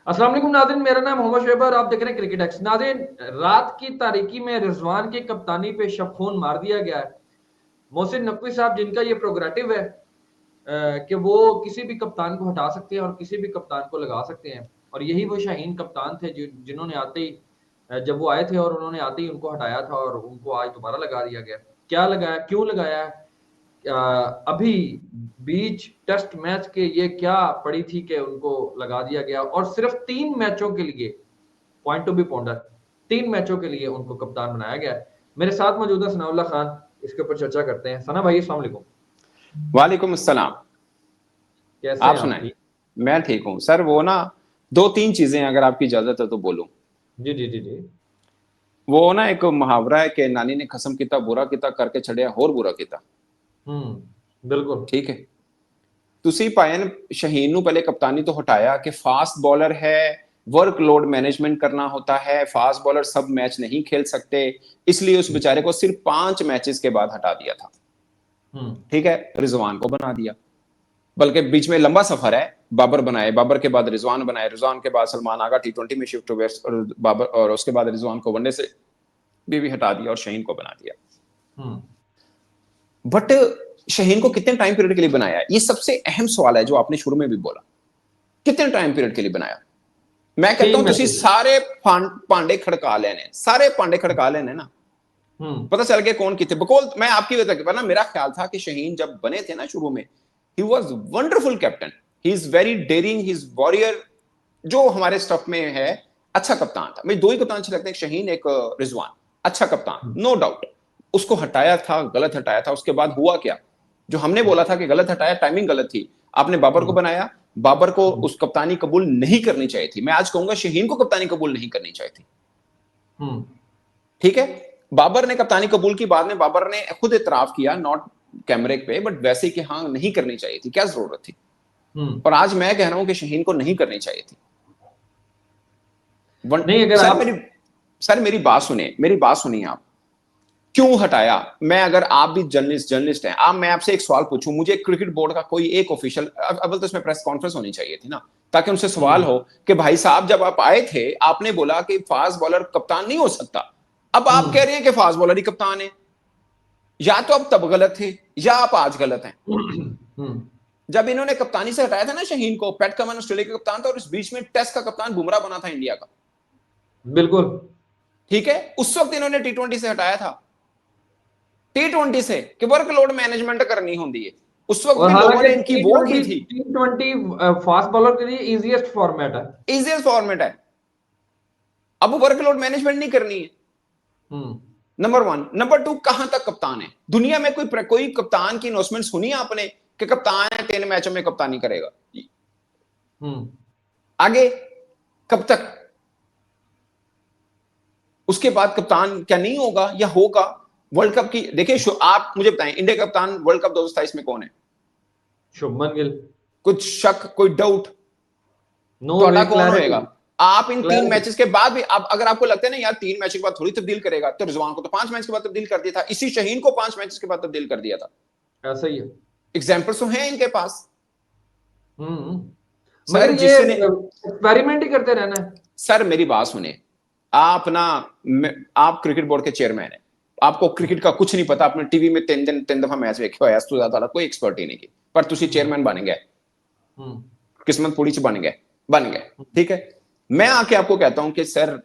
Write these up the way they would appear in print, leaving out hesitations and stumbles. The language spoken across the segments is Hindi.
अस्सलाम वालेकुम नाज़रीन, मेरा नाम मोहम्मद शोएब और आप देख रहे हैं क्रिकेट एक्स। नाज़रीन, रात की तारीकी में रिजवान की कप्तानी पे शब खून मार दिया गया है। मोहसिन नकवी साहब, जिनका ये प्रोग्रेटिव है कि वो किसी भी कप्तान को हटा सकते हैं और किसी भी कप्तान को लगा सकते हैं, और यही वो शाहीन कप्तान थे जिन्होंने आते ही जब वो आए थे और उन्होंने आते ही उनको हटाया था और उनको आज दोबारा लगा दिया गया। क्या लगाया, क्यों लगाया? अभी बीच टेस्ट मैच के ये क्या पड़ी थी कि उनको लगा दिया गया, और सिर्फ 3 मैचों के लिए, पॉइंट टू बी पॉन्डर, 3 मैचों के लिए उनको कप्तान बनाया गया है। मेरे साथ मौजूद है सनाउल्लाह खान, इसके ऊपर चर्चा करते हैं। सना भाई, अस्सलाम वालेकुम। वालेकुम अस्सलाम। कैसे आप हैं आप? सुनाएं। ठीक। मैं ठीक हूँ सर। वो ना, दो तीन चीजें अगर आपकी इजाजत है तो बोलूं। जी जी जी जी। वो ना एक मुहावरा है कि नानी ने कसम किता बुरा किता करके छड़िया होर बुरा किता। बिल्कुल। ठीक है। ਤੁਸੀਂ पायन शहीन ਨੂੰ पहले कप्तानी तो हटाया कि फास्ट बॉलर है, वर्कलोड मैनेजमेंट करना होता है, फास्ट बॉलर सब मैच नहीं खेल सकते, इसलिए उस बेचारे को सिर्फ 5 मैचेस के बाद हटा दिया था। हम्म ठीक है, रिजवान को बना दिया। बल्कि बीच में लंबा सफर है। बाबर बनाए, बाबर के बाद रिजवान बनाए, रिजवान के बाद सलमान आगा T20 में शिफ्ट हुए और बाबर, और उसके बाद रिजवान को वनडे से भी हटा दिया और शहीन को बना दिया। हम्म बट शहीन को कितने टाइम पीरियड के लिए बनाया, ये सबसे अहम सवाल है जो आपने शुरू में भी बोला। कितने टाइम पीरियड के लिए बनाया? मैं कहता तीन हूं तुसी मैचेस सारे पांडे खड़का लेने, सारे पांडे खड़का लेने ना, हम्म पता चल गया कौन कितने बकौल। मैं आपकी वजह के ना, मेरा ख्याल था कि शहीन जब बने थे ना शुरू में, he was wonderful captain, he is very dairying, he is warrior, जो हमारे स्टफ में है। अच्छा कप्तान था। मुझे दो ही कप्तान अच्छे लगते हैं, शहीन एक रिजवान। अच्छा कप्तान, हम्म नो डाउट। उसको हटाया था, गलत हटाया था। उसके बाद हुआ क्या, जो हमने बोला था कि गलत हटाया, टाइमिंग गलत थी। आपने बाबर को हम्म बनाया, बाबर को हम्म उस कप्तानी कबूल नहीं करनी चाहिए थी। मैं आज कहूंगा शहीन को कप्तानी कबूल नहीं करनी चाहिए थी। हम्म ठीक है। बाबर ने कप्तानी कबूल की, बाद में बाबर ने खुद इतराफ किया, नॉट कैमरे पे, बट वैसे कि हाँ नहीं करनी चाहिए थी, क्या जरूरत थी। हम्म। और आज मैं कह रहा हूं कि शहीन को नहीं करनी चाहिए थी। नहीं, अगर सर आप मेरी, सर मेरी बात सुने, मेरी बात सुनिए आप। क्यों हटाया? मैं, अगर आप भी जर्नलिस्ट हैं, आप, मैं आपसे एक सवाल पूछूं, मुझे क्रिकेट बोर्ड का कोई एक ऑफिशियल, अव्वल तो इसमें प्रेस कॉन्फ्रेंस होनी चाहिए थी ना, ताकि उनसे सवाल हम्म हो कि भाई साहब जब आप आए थे आपने बोला कि फास्ट बॉलर कप्तान नहीं हो सकता, अब आप कह हम्म रहे हैं कि फास्ट बॉलर ही कप्तान है। या तो आप तब गलत थे या आप आज गलत हैं। हम्म। जब इन्होंने कप्तानी से हटाया था ना शहीन को, पैट कमिंस ऑस्ट्रेलिया का कप्तान था और इस बीच में टेस्ट का कप्तान बुमराह बना था इंडिया का। बिल्कुल। ठीक है, उस वक्त इन्होंने T20 से हटाया था। T20 से कि वर्कलोड मैनेजमेंट करनी होती है। उस वक्त और भी लोगों हालांकि ने इनकी टी वो की ट्वेंटी थी। T20 फास्ट बॉलर के लिए इजीएस्ट फॉर्मेट है। इजिएस्ट फॉर्मेट है। अब वर्कलोड मैनेजमेंट नहीं करनी है। हम्म नंबर वन। नंबर टू, कहां तक कप्तान है दुनिया में? कोई कप्तान की अनाउंसमेंट सुनी आपने कि कप्तान है 3 मैचों में कप्तानी करेगा? हम्म आगे कब तक? उसके बाद कप्तान क्या नहीं होगा या होगा? वर्ल्ड कप की देखिए, आप मुझे बताएं, इंडिया का कप्तान वर्ल्ड कप 2027 में कौन है? शुभमन गिल। कुछ शक, कोई डाउट? नो तो वे, कौन क्लैरिटी। होएगा? आप इन तीन क्लैरिटी। मैचेस के बाद भी, आप अगर आपको लगता है ना यार 3 मैच के बाद थोड़ी तब्दील करेगा, तो रिजवान को तो 5 मैच के बाद तब्दील कर दिया था, इसी शहीन को 5 मैच के बाद तब्दील कर दिया था। ऐसा ही है। एग्जाम्पल्स तो हैं इनके पास। मगर सर ये जिसने, एक्सपेरिमेंट ही करते रहना है। सर मेरी बात सुने, आप ना, आप क्रिकेट बोर्ड के चेयरमैन है, आपको क्रिकेट का कुछ नहीं पता, आपने टीवी में 3 दफा मैच देखे हो, तो ज्यादा कोई एक्सपर्ट ही नहीं की, पर तुम हम्म चेयरमैन बन गए, हम्म किस्मत पूरी च बन गए। ठीक है। मैं आके आपको कहता हूं कि सर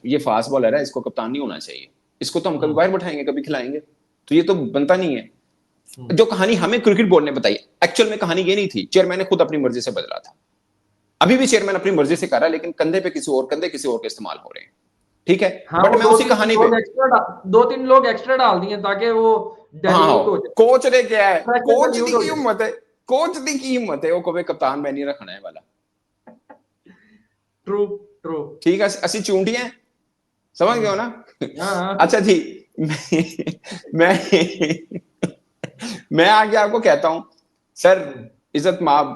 ये फास्ट बॉलर है, इसको कप्तान नहीं होना चाहिए, इसको तो हम कभी हम्म बाहर बैठाएंगे, कभी खिलाएंगे, तो ये तो बनता नहीं है। हम्म जो कहानी हमें क्रिकेट बोर्ड ने बताई, एक्चुअल में कहानी ये नहीं थी, चेयरमैन ने खुद अपनी मर्जी से बदला था। अभी भी चेयरमैन अपनी मर्जी से कर रहा है, लेकिन कंधे पे किसी और, कंधे किसी और के इस्तेमाल हो रहे हैं। ठीक है। हाँ, बट वो मैं उसी कहानी पे, 2-3 लोग एक्स्ट्रा डाल दिए ताकि वो हाँ, डाइल्यूट हो जाए, कोच ने क्या है, प्रेशर कोच डाइल्यूट दी हो की जाए। हिम्मत है, कोच दी की हिम्मत है, वो कभी कप्तान मैं नहीं रखना है वाला। ट्रू। ट्रू। ठीक है, असि चूंटियां हैं, समझ गए हो ना? हाँ अच्छा हाँ। जी। मैं मैं आगे आपको कहता हूं, सर हम्म, इज्जत माब,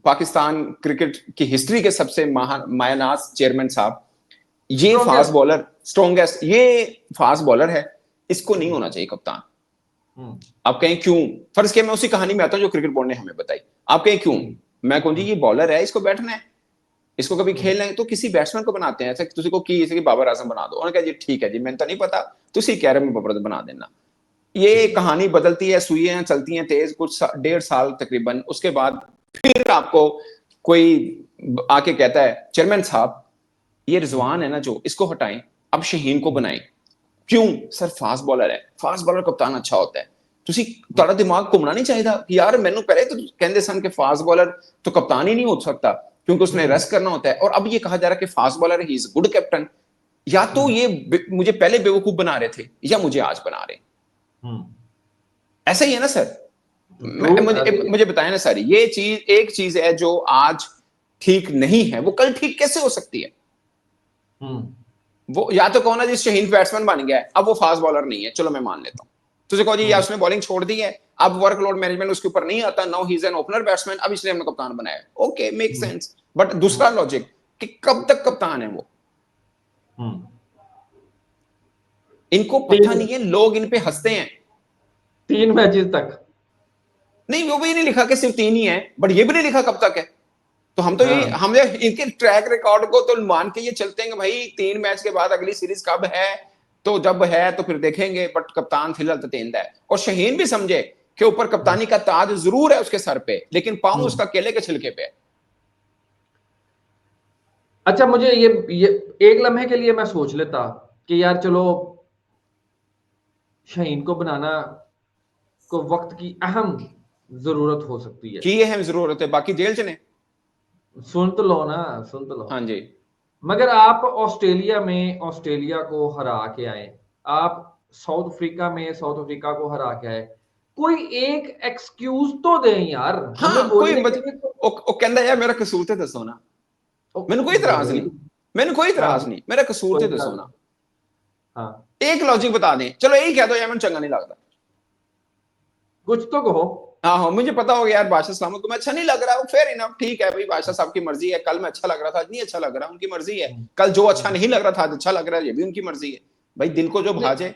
पाकिस्तान क्रिकेट की हिस्ट्री के सबसे मायनाज चेयरमैन साहब, ये फास्ट स्ट्रॉन्गेस्ट। बॉलर, स्ट्रॉन्गेस्ट, ये फास्ट बॉलर है, इसको नहीं होना चाहिए कप्तान। हम्म आप कहें क्यों? फर्ज किया मैं उसी कहानी में आता हूं जो क्रिकेट बोर्ड ने हमें बताई। आप कहें क्यों? हम्म मैं कहूँ जी ये बॉलर है, इसको बैठना है, इसको कभी खेलना है तो किसी बैट्समैन को बनाते हैं, ऐसा किसी को की जैसे कि बाबर आजम बना दो, उन्होंने कहा जी ठीक है जी, मैंने तो नहीं पता, तुसी कह रहे मैं बाबर आजम बना देना। ये कहानी बदलती है, सुइयां चलती हैं तेज, कुछ 1.5 साल तकरीबन, उसके बाद फिर आपको कोई आके कहता है चेयरमैन साहब ये रिजवान है ना जो, इसको हटाएं, अब शहीन को बनाएं। क्यों सर? फास्ट बॉलर है, फास्ट बॉलर कप्तान अच्छा होता है। ਤੁਸੀਂ ਤੁਹਾਡਾ ਦਿਮਾਗ ਘੁੰਮਣਾ ਨਹੀਂ ਚਾਹੀਦਾ ਕਿ यार ਮੈਨੂੰ पहले तो कहते सन कि फास्ट बॉलर तो कप्तान ही नहीं हो सकता क्योंकि उसने रेस्ट करना होता है, और अब ये कहा जा रहा है कि fast bowler he is good captain. या तो ये मुझे पहले बेवकूफ बना रहे थे या मुझे आज बना रहे, ऐसा ही है ना सर? मुझे बताएं ना सर, ये चीज एक चीज है जो आज ठीक नहीं है, वो कल ठीक कैसे हो सकती है? वो या तो कहो ना जी शहीन बैट्समैन बन गया है, अब वो फास्ट बॉलर नहीं है, चलो मैं मान लेता हूं। तुझे कहो जी या उसने बॉलिंग छोड़ दी है, अब वर्कलोड मैनेजमेंट उसके ऊपर नहीं आता, now he is an opener batsman, अब इसलिए हमने कप्तान बनाया, ओके मेक सेंस। बट दूसरा लॉजिक कि कब तक कप्तान है वो, इनको पता नहीं है, लोग इन पे हंसते हैं। 3 मैचेस तक नहीं, वो भी नहीं लिखा कि सिर्फ 3 ही है, बट ये भी नहीं लिखा कब तक है। तो हम तो ये हमने इनके ट्रैक रिकॉर्ड को तो मान के ये चलते हैं कि भाई 3 मैच के बाद अगली सीरीज कब है, तो जब है तो फिर देखेंगे, बट कप्तान फिलहाल तो तेंदा है। और शहीन भी समझे कि ऊपर कप्तानी का ताज जरूर है उसके सर पे, लेकिन पांव उसका केले के छिलके पे है। अच्छा, मुझे ये एक लम्हे के लिए मैं सोच लेता कि यार चलो शहीन को बनाना को वक्त की अहम जरूरत हो सकती है, की ये है जरूरत है, बाकी जेल च ने। सुन तो लो ना, सुन तो लो। हाँ जी, मगर आप ऑस्ट्रेलिया में ऑस्ट्रेलिया को हरा के आए, आप साउथ अफ्रीका में साउथ अफ्रीका को हरा के आए, कोई एक एक्सक्यूज तो दें यार हमें हाँ कोई बोलने के लिए तो। ਉਹ ਕਹਿੰਦਾ यार मेरा कसूर ते दसो ना, मैंने कोई इतराज नहीं, मैंने कोई हाँ, इतराज नहीं, मेरा कसूर कोई ते दसो गल ना। नहीं। हाँ, एक लॉजिक बता दें, चलो यही कह दो यार मैंने चंगा नहीं लगता। कुछ तो कहो। हाँ हाँ, मुझे पता हो गया यार बादशाह सलामत को मैं अच्छा नहीं लग रहा हूँ, फेयर इनफ, ठीक है भाई, बादशाह साहब की मर्जी है, कल मैं अच्छा लग रहा था आज नहीं अच्छा लग रहा, उनकी मर्जी है। कल जो अच्छा नहीं लग रहा था आज अच्छा लग रहा है, ये भी उनकी मर्जी है भाई, दिल को जो भाजे।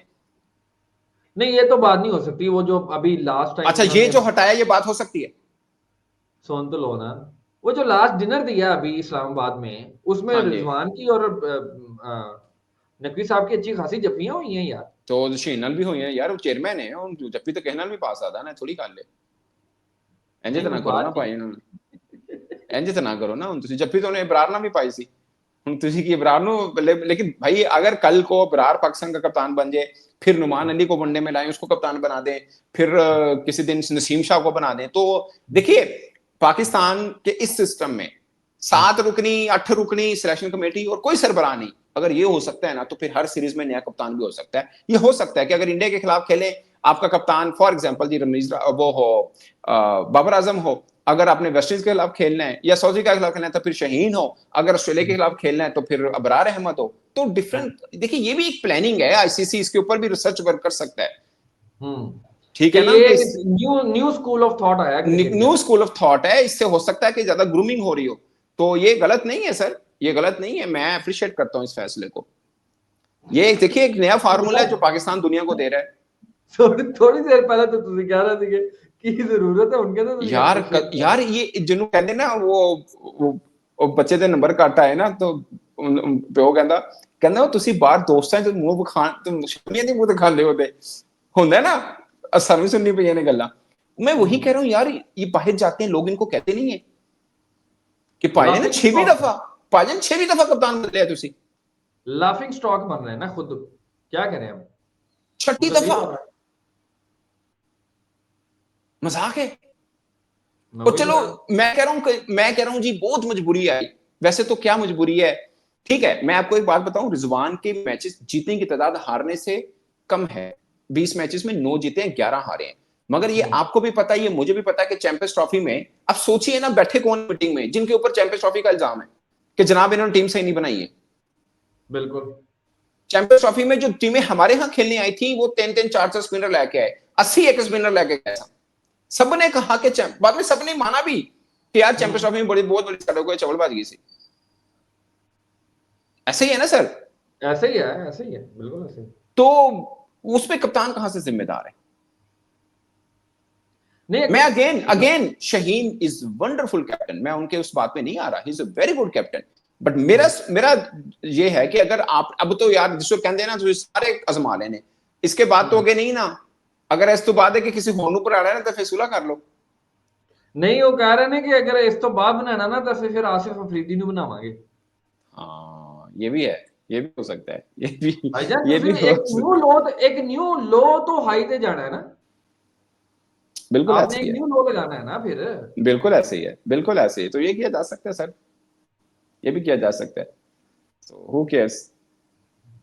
नहीं, ये तो बात नहीं हो सकती, वो जो अभी लास्ट टाइम अच्छा ये जो हटाया ये बात हो सकती है? सुन तो लो ना, वो जो लास्ट डिनर दिया अभी इस्लामाबाद में, उसमें हाँ जी, रिजवान की और नकवी साहब की अच्छी खासी जफियां हुई हैं यार। तो शहीनल भी हुई है यार, वो चेयरमैन है, उन जब भी तो कहना भी पास आता ना थोड़ी कर ले, इंज नहीं तो कोई ना करो ना बात भाई, इंज तो ना करो ना, ਹੁਣ ਤੁਸੀਂ ਜੱਫੀ तो उन्हें इबरार ना भी पाई सी, ਹੁਣ ਤੁਸੀਂ ਕੀ इबरार ਨੂੰ लेकिन भाई अगर कल को इबरार पाकिस्तान का कप्तान बन जाए, फिर नुमान अली को वनडे में लाएं, उसको कप्तान बना दें, फिर किसी दिन नसीम शाह को बना दें, तो देखिए पाकिस्तान के इस सिस्टम में 7 रुकनी 8 रुकनी सिलेक्शन कमेटी और कोई सरबराह नहीं, अगर ये हो सकता है ना, तो फिर हर सीरीज में नया कप्तान भी हो सकता है। ये हो सकता है कि अगर इंडिया के खिलाफ खेले आपका कप्तान फॉर एग्जांपल जी रमीज वो हो, बाबर आजम हो, अगर आपने वेस्टइंडीज के खिलाफ खेलना है या सऊदी के खिलाफ खेलना है तो फिर शहीन हो, अगर ऑस्ट्रेलिया के खिलाफ खेलना है तो फिर अबरार अहमद हो। तो डिफरेंट, देखिए ये भी एक प्लानिंग है, आईसीसी इसके ऊपर भी रिसर्च वर्क कर सकता है, ठीक कि है ना? ये कि new new school of thought आया क्रिकेट न्यू में। स्कूल ऑफ थॉट है, इससे हो सकता है कि ज्यादा ग्रूमिंग हो रही हो, तो ये गलत नहीं है सर, ये गलत नहीं है, मैं अप्रिशिएट करता हूं इस फैसले को। ये देखिए एक नया फार्मूला है जो पाकिस्तान दुनिया को दे रहा है। थोड़ी देर पहले तो तुम कह रहे थे कि जरूरत है उनके, तो तुम यार अप्रिशिएट कर यार ये जिन्हों कहते ना वो ਬੱਚੇ ਦੇ ਨੰਬਰ ਘੱਟ ਆਏ ਨਾ, तो ਪਿਓ ਕਹਿੰਦਾ ਉਹ ਤੁਸੀਂ ਬਾਹਰ ਦੋਸਤਾਂ ਚ ਮੂੰਹ ਵਿਖਾਣ ਤੇ ਸ਼ਮੀਆਂ ਦੇ ਮੂੰਹ ਦਿਖਾਉਂਦੇ ਹੋਦੇ ਹੁੰਦਾ ना, असर भी सुननी पई ने गल्ला। मैं वही कह रहा हूँ यार, ये बाहर जाते हैं लोग इनको कहते नहीं है कि भाईजान ने लाफिंग 6वीं स्टॉक, दफा, भाईजान 6वीं दफा कप्तान बदलिया तुसी, लाफिंग स्टॉक बन रहे हैं ना खुद, क्या करें हम, 6ठी मतलब यही दफा हो रहा है। मजाक है। मैं और वही चलो बता रहा हूँ। मैं कह रहा हूं जी बहुत मजबूरी आई, वैसे तो क्या मजबूरी है, ठीक है मैं आपको एक बात बताऊं, रिजवान के मैचेस जीतने की तादाद हारने से कम है, 20 मैचेस में 9 जीते हैं 11 हारे हैं, मगर ये आपको भी पता है, ये मुझे भी पता है कि चैंपियंस ट्रॉफी में अब सोचिए ना, बैठे कौन मीटिंग में जिनके ऊपर चैंपियंस ट्रॉफी का इल्जाम है कि जनाब इन्होंने टीम सही नहीं बनाई है। बिल्कुल। चैंपियंस ट्रॉफी में जो टीमें हमारे यहां खेलने आई थी वो 3-3 4-4 स्पिनर लेके आए, 80 एक स्पिनर लेके गए, सबने कहा कि बाद में सबने माना भी कि यार चैंपियंस ट्रॉफी में बहुत बड़ी साडो को चवलबाजी सी, ऐसे ही है ना सर? ऐसे ही है, ऐसे ही है, बिल्कुल ऐसे ही। तो उस पे कप्तान कहां से जिम्मेदार है? नहीं मैं again Shaheen is wonderful captain, मैं उनके उस बात पे नहीं आ रहा, he is a very good captain, but मेरा ये है कि अगर आप अब तो यार जिसको कहते हैं ना तो सारे आजमा लेने, इसके बाद तो आगे नहीं ना, अगर इस तो बाद है कि किसी होने पर आ रहा है ना तो फिर सुलह कर लो। नहीं वो कह रहे ने कि अगर इस तो बाद बनाना ना तो फिर आसिफ अफरीदी ਨੂੰ बनावांगे। हाँ ये भी है, ये भी हो सकता है, ये भी भाईजान ये ਤੁਸੀਂ भी हो एक न्यू लो तो हाई पे जाना है ना, बिल्कुल आपने ऐसे एक ही है, न्यू लो लगाना है ना फिर। बिल्कुल ऐसे ही है, बिल्कुल ऐसे ही, तो ये किया जा सकता है सर, ये भी किया जा सकता है, तो हु केयर्स।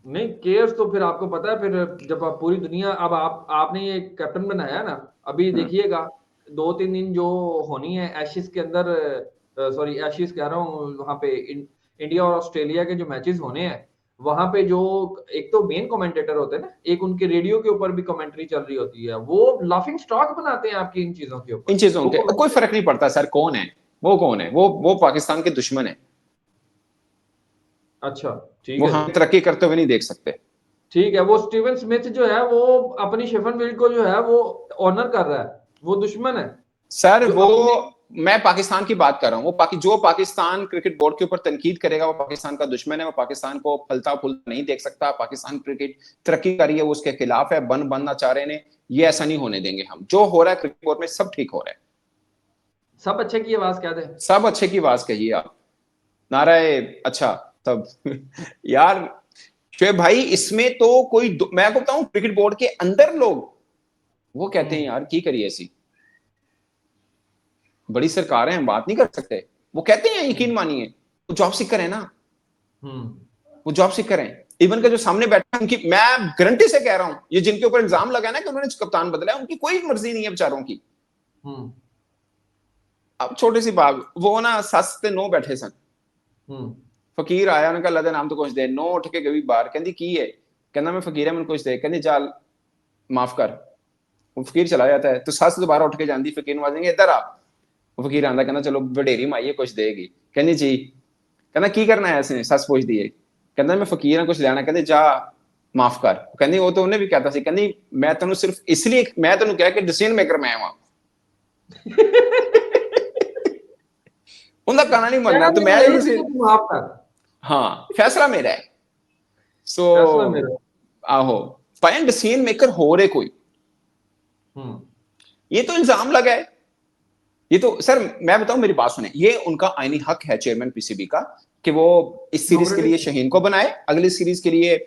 नहीं केयर्स तो फिर आपको पता है फिर जब आप पूरी दुनिया अब आपने ये कैप्टन बनाया ना, अभी देखिएगा 2-3 दिन जो होनी है एशेस के अंदर, सॉरी एशेस कह रहा हूँ वहां पे इंडिया और ऑस्ट्रेलिया के जो मैचेस होने हैं वहां पे जो एक तो मेन कमेंटेटर होते हैं ना, एक उनके रेडियो के ऊपर भी कमेंट्री चल रही होती है, वो लाफिंग स्टॉक बनाते हैं आपकी इन चीजों के इन ऊपर। चीजों वो के कोई फर्क नहीं पड़ता सर, कौन है वो, कौन है वो पाकिस्तान के दुश्मन है, अच्छा ठीक वो है हम जी, तरक्की करते हुए नहीं देख सकते। ठीक है। वो स्टीवन स्मिथ जो है वो अपनी शेफनफील्ड को जो है वो ऑनर कर रहा है, वो दुश्मन है सर जो वो, अपने। मैं पाकिस्तान की बात कर रहा हूँ, जो पाकिस्तान क्रिकेट बोर्ड के ऊपर तनकीद करेगा वो पाकिस्तान का दुश्मन है, वो पाकिस्तान को फलता फूलता नहीं देख सकता, पाकिस्तान क्रिकेट तरक्की कर रही है वो उसके खिलाफ है, बनना चाह रहे ने, ये ऐसा नहीं होने देंगे हम, जो हो रहा है क्रिकेट बोर्ड में सब ठीक हो रहा है। सब अच्छे की आवाज कह दे। सब अच्छे की आवाज कहिए आप, नाराय अच्छा तब यार शोएब भाई इसमें तो मैं आपको बताऊं क्रिकेट बोर्ड के अंदर लोग वो कहते हैं यार की करिए ऐसी बड़ी सरकार है हम बात नहीं कर सकते, वो कहते हैं यकीन मानिए वो जॉब सीकर है ना, हम्म वो जॉब सीकर है, इवन का जो सामने बैठा है उनकी, मैं गारंटी से कह रहा हूं ये जिनके ऊपर इल्जाम लगा है ना कि उन्होंने कप्तान बदला है उनकी कोई मर्जी नहीं है बेचारों की। हम्म अब छोटी सी बात, वो ना सस ते नो बैठे सन, हम्म फकीर आया उनका लदे नाम तो कुछ दे, नो उठ के गई बाहर कहती की है, कहना मैं फकीर है मैं कुछ दे, कहती चल माफ कर, वो फकीर चला जाता है तो सस दोबारा उठ के जाती फकीर नवाजेंगे इधर आ, वो फकीर आंदा कहना चलो वडेरी माई है कुछ देगी, कहनी जी, कहना की करना है ऐसे सस पूछती है, कहना मैं फकीर हाँ कुछ लेना, कहते जा माफ कर, कहनी वो तो उन्हें भी कहता सी, कहनी मैं तेन सिर्फ इसलिए मैं तेन कह के डिसीजन मेकर मैं वहां उनका कहना नहीं कहना मनना तो मेरा मैं यही थी जो, कि तू माफ कर। हाँ फैसला मेरा है, सो फैसला मेरा। आहो फाइन डिसीजन मेकर हो रहे कोई, हम्म ये तो इल्जाम लगा है, ये तो सर मैं बताऊं मेरी बात सुने, ये उनका आईनी हक है चेयरमैन पीसीबी का कि वो इस सीरीज के लिए डेमोक्रेटिक। शहीन को बनाए, अगली सीरीज के लिए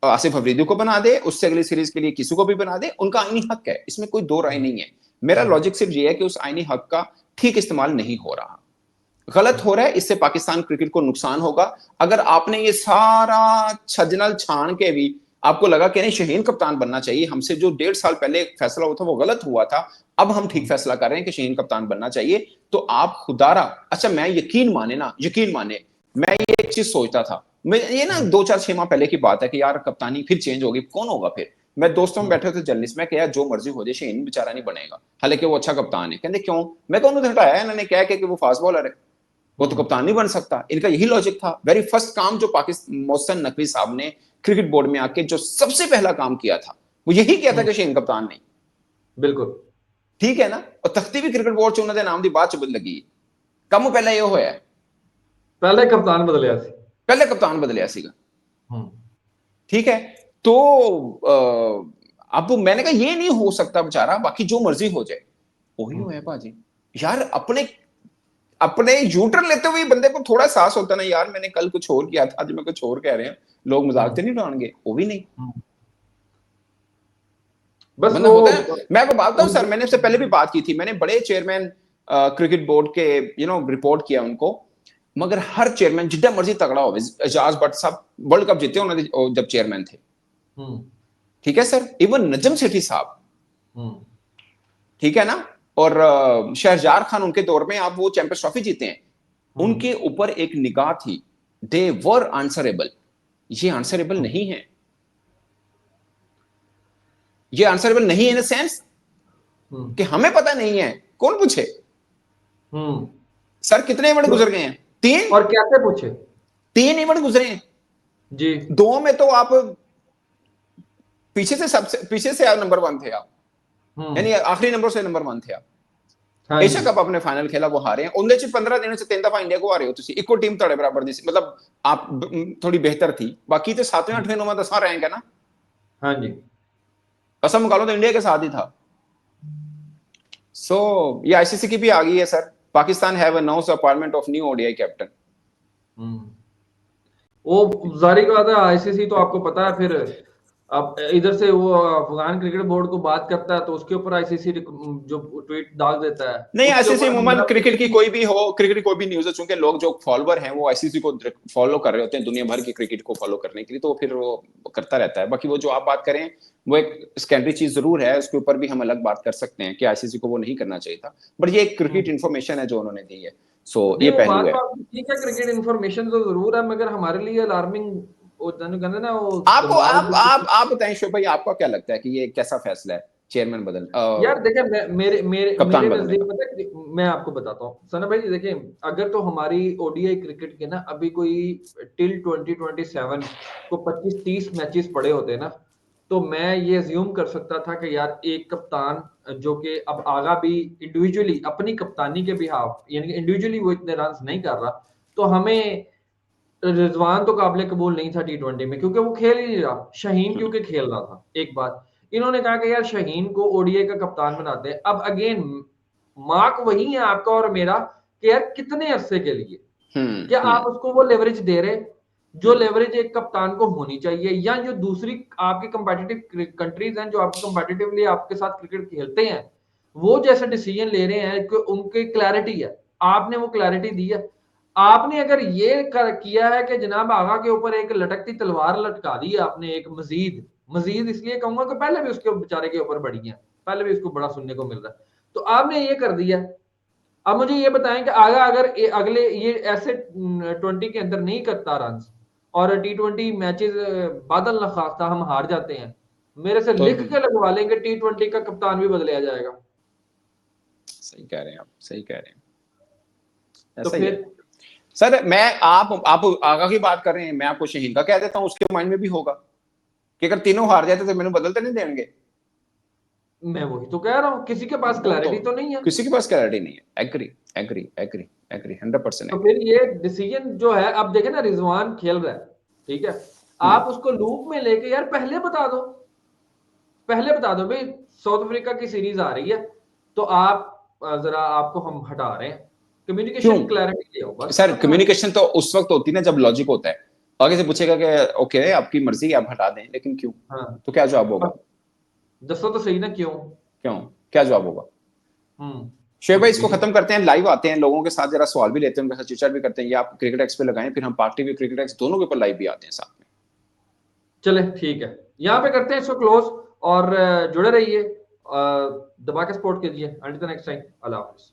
आसिफ अफरीदी को बना दे, उससे अगली सीरीज के लिए किसी को भी बना दे, उनका आईनी हक है, इसमें कोई दो राय नहीं है। मेरा लॉजिक सिर्फ ये है कि उस आईनी हक का ठीक इस्तेमाल नहीं हो रहा, गलत हो रहा है, इससे पाकिस्तान क्रिकेट को नुकसान होगा। अगर आपने ये सारा छजनल छान के भी आपको लगा कि नहीं शहीन कप्तान बनना चाहिए, हमसे जो 1.5 साल पहले फैसला हुआ था वो गलत हुआ था, अब हम ठीक फैसला कर रहे हैं कि शहीन कप्तान बनना चाहिए, तो आप खुदारा अच्छा मैं यकीन माने ना, यकीन माने मैं ये एक चीज सोचता था, मैं ये ना 2-4-6 माह पहले की बात है कि यार कप्तानी फिर चेंज होगी, कौन होगा फिर, मैं दोस्तों में बैठे थे जर्नलिस्ट में कि यार जो मर्जी हो जाए शहीन बेचारा नहीं बनेगा, हालांकि वो अच्छा कप्तान है, कहते क्यों, मैं कहूँ हटाया इन्होंने कह के कि वो फास्ट बॉलर है, वो तो कप्तान नहीं बन सकता, इनका यही लॉजिक था। वेरी फर्स्ट काम जो पाकिस्तान मोहसिन नकवी साहब ने क्रिकेट बोर्ड में आके जो सबसे पहला काम किया था वो यही किया था कि शहीन कप्तान नहीं, बिल्कुल। ठीक है ना, और तख्ती भी क्रिकेट बोर्ड च उन्होंने नाम की बात च लगी, कम पहले ये होया, पहले कप्तान बदलिया सी। पहले कप्तान बदलिया सीगा, हम्म ठीक है, तो अब मैंने कहा ये नहीं हो सकता बेचारा, बाकी जो मर्जी हो जाए, वही हो है भाजी, यार अपने अपने यूटर लेते हुए बंदे को थोड़ा एहसास होता ना यार मैंने कल कुछ और किया था, आज मैं कुछ और कह रहे हैं, लोग मजाक हम्म तो नहीं उड़ाएंगे, वो भी नहीं, हम्म। बस बंदा वो होता है। मैं आपको बात बताऊं सर, उनकी। मैंने इससे पहले भी बात की थी, मैंने बड़े चेयरमैन क्रिकेट बोर्ड के रिपोर्ट किया उनको, मगर हर चेयरमैन जितना मर्जी तगड़ा हो, एजाज भट्ट साहब वर्ल्ड कप जीते उन्होंने जब चेयरमैन थे, हम्म ठीक है सर, इवन नजम सेठी साहब, हम्म ठीक है ना, और शहरजार खान उनके दौर में आप वो चैंपियंस ट्रॉफी जीते हैं, हम्म उनके ऊपर एक निगाह थी, दे वर आंसरेबल, ये आंसरेबल हम्म नहीं है, ये आंसरेबल नहीं है इन सेंस हम्म कि हमें पता नहीं है, कौन पूछे, हम्म। सर कितने इवेंट गुजर गए हैं, तीन, और कैसे पूछे। 3 इवेंट गुजरे हैं, जी। दो में तो आप पीछे से सबसे पीछे से नंबर 1 थे आप, हम्म यानी आखिरी नंबर से नंबर 1 थे आप, हाँ एशिया जी कप अपने फाइनल खेला, वो हारे हैं। उनके 15 दिन से 3 दफा इंडिया को हारे हो तुसी, इको टीम तड़े बराबर दी सी, मतलब आप थोड़ी बेहतर थी, बाकी तो 7वें 8वें 9वें 10वां रैंक है ना, हाँ जी। कसम निकालो तो इंडिया के साथ ही था। सो ये आईसीसी की भी आ गई है sir, Pakistan have announced appointment of new ODI captain. Hmm. वो जारी का बात है, आईसीसी तो आपको पता है फिर, अब इधर से वो अफगान क्रिकेट बोर्ड को बात करता है तो उसके ऊपर आईसीसी जो ट्वीट डाल देता है नहीं, उसके आईसीसी ऊपर अमूमन हमारा क्रिकेट की पीसीबी। कोई भी हो, क्रिकेट की कोई भी न्यूज है, चूंकि लोग जो फॉलोअर हैं वो आईसीसी को फॉलो कर रहे होते हैं दुनिया भर की क्रिकेट को फॉलो करने के लिए, तो फिर वो करता रहता है। बाकी वो जो आप बात करें वो एक सेकेंडरी चीज जरूर है, उसके ऊपर भी हम अलग बात कर सकते हैं कि आईसीसी को वो नहीं करना चाहिए था, बट ये एक क्रिकेट इन्फॉर्मेशन है जो उन्होंने दी है। सो नहीं ये वो बात पहलू तो है। आपकी ठीक है, क्रिकेट इन्फॉर्मेशन तो जरूर है, मगर हमारे लिए अलार्मिंग, वो कहते ना वो आपको दिमाग आप बताएं शो भाई, आपका क्या लगता है कि ये कैसा फैसला है, चेयरमैन बदल यार देखिए, मेरे मेरे कप्तान मेरे बदलने नजदीक का? पता है मैं आपको बताता हूँ सना भाई, देखिए अगर तो हमारी ओडीआई क्रिकेट के ना अभी कोई टिल 2027 को 25-30 मैचेस पड़े होते ना, तो मैं ये अज्यूम कर सकता था कि यार एक कप्तान जो कि अब आगा भी इंडिविजुअली अपनी कप्तानी के बिहाफ, यानी कि इंडिविजुअली वो इतने रन नहीं कर रहा, तो हमें रिजवान तो काबिल कबूल नहीं था टी20 में, क्योंकि वो खेल ही नहीं रहा, शाहीन क्योंकि खेल रहा था। एक बात इन्होंने कहा कि यार शाहीन को ओडीआई का कप्तान बनाते हैं। अब अगेन मार्क वही है आपका और मेरा कि यार कितने अरसे के लिए, क्या आप हम्म। उसको वो लेवरेज दे रहे जो लेवरेज एक कप्तान को होनी चाहिए, या जो दूसरी आपकी कंपेटिटिव कंट्रीज हैं जो आपको कंपेटिटिवली आपके साथ क्रिकेट खेलते हैं, वो जैसे डिसीजन ले रहे हैं कि उनकी क्लैरिटी है, आपने वो क्लैरिटी दी है। आपने अगर ये किया है कि जनाब आगा के ऊपर एक लटकती तलवार लटका दी है आपने, एक मजीद मजीद इसलिए कहूंगा कि पहले भी उसके बेचारे के ऊपर बड़ी है, पहले भी उसको बड़ा सुनने को मिल रहा है, तो आपने ये कर दिया। अब मुझे ये बताएं कि आगा अगर अगले ये ऐसे 20 के अंदर नहीं करता रन और टी20 मैचेस बादल न खास्ता हम हार जाते हैं, मेरे से तो लिख के लगवा लेंगे टी20 का कप्तान भी बदलिया जाएगा। सही कह रहे हैं आप, सही कह रहे हैं, तो ऐसा ही है फिर सर। मैं आप आगा की बात कर रहे हैं, मैं आपको शहीन का कह देता हूं, उसके माइंड में भी होगा कि अगर तीनों हार जाते तो मैंने बदलते नहीं देंगे। मैं वही तो कह रहा हूं, किसी के पास वो तो क्लैरिटी तो नहीं है। किसी के पास क्लैरिटी नहीं है। एग्री एग्री एग्री एग्री 100% तो एग्री। फिर ये डिसीजन जो है, अब देखे ना रिजवान खेल रहा है, ठीक है, हम्म। आप उसको लूप में लेके यार पहले बता दो, पहले बता दो भाई साउथ अफ्रीका की सीरीज आ रही है, तो आप जरा आपको हम हटा रहे हैं, क्यों कम्युनिकेशन क्लैरिटी हो, बस सर? खत्म कहानी। कम्युनिकेशन तो उस वक्त होती है ना जब लॉजिक होता है। आगे से पूछेगा कि ओके आपकी मर्जी आप हटा दें, लेकिन क्यों? हाँ तो क्या जवाब होगा? अब दसो तो सही ना क्यों। क्यों? क्या जवाब होगा? शोएब तो भाई इसको इसी खत्म करते हैं, लाइव आते हैं लोगों के साथ, जरा सवाल भी लेते हैं, उनके साथ चर्चा भी करते हैं। ये आप क्रिकेट एक्स पे लगाएं, फिर हम पार्टी भी क्रिकेट एक्स दोनों के ऊपर लाइव भी आते हैं साथ में। चले ठीक है, यहाँ पे करते हैं इसको क्लोज, और जुड़े रहिए, दबा के सपोर्ट कीजिए। Until the next time, Allah Hafiz.